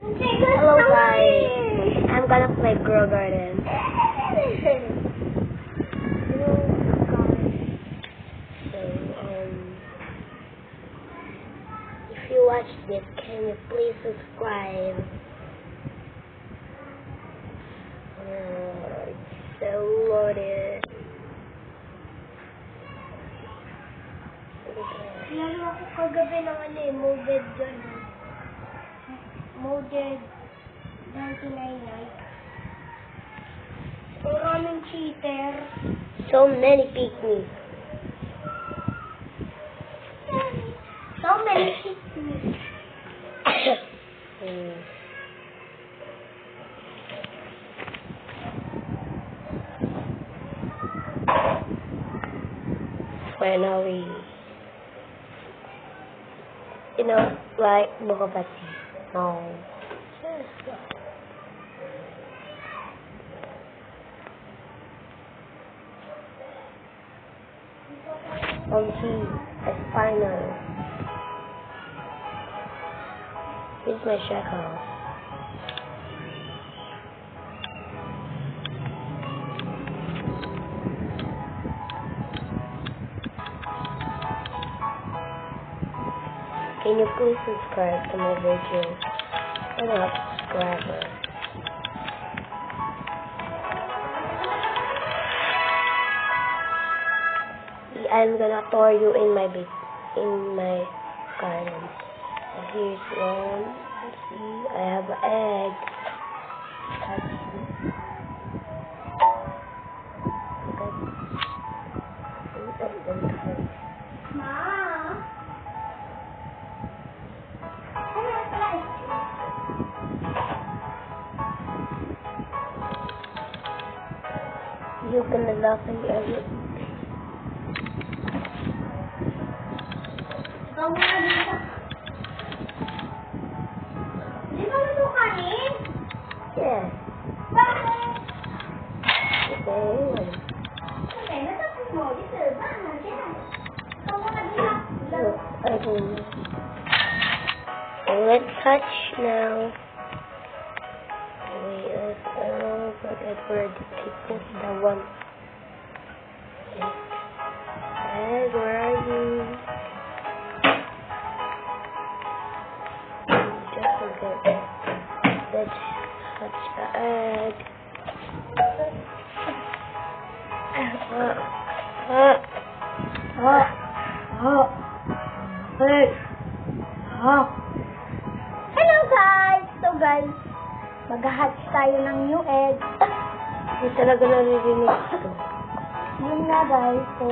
Hello guys, I'm gonna play Grow Garden. So, if you watch this, can you please subscribe? It's so loaded. Lalo ako kagabi ng molded dyan. Molded 1999. Maraming cheater. So many pygmies. So many pygmies. Finally, like Bukabati. No. It's final. Here's my shack house. Can you please subscribe to my video? I'm not a subscriber. I'm gonna throw you in my garden. Here's one. Let's see, I have an egg. You're gonna love it. Di ba ito kanin? Yes. Bakit? Okay. Okay, natapos mo. Dito, bakit yan? Ito mga dilak. Look, I can. Let's touch now. Wait, let's forget where the people that one. Egg, where are you? Just forget. Let's touch the egg. Hello guys! So guys, mag-hatch tayo ng new egg. Hindi talaga naririnig ito. Yun nga guys. So,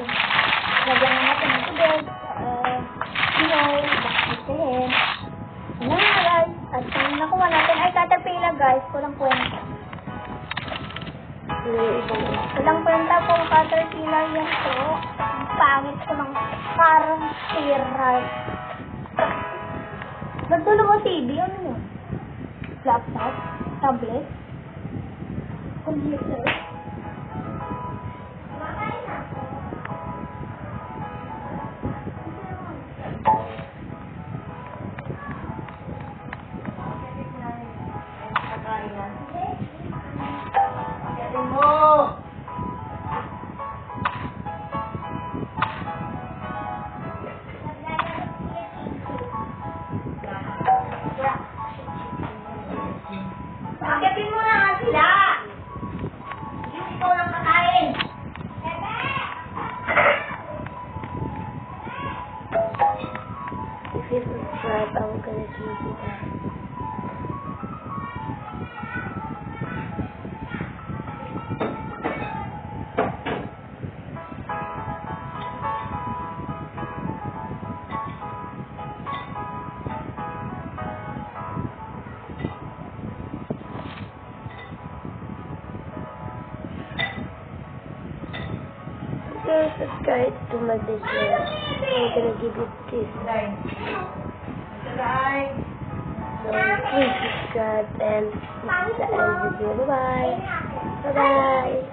lagyan na natin ng tubig. Bakit yun nga guys. At yung nakuha natin ay caterpillar guys. Kulang kwenta. Kulang kwenta kung caterpillar yan po. Ang pangit ko ng parang sterile. Nagdulo mo TV? Ano yun? Laptop? Tablet? Computer? Pagkapin mo na nga sila! Yung ikaw lang kakain! If you subscribe, I'm gonna give you that. Subscribe to my video. I'm gonna give you this. So please subscribe and this is the end of the video. Bye bye. Bye bye.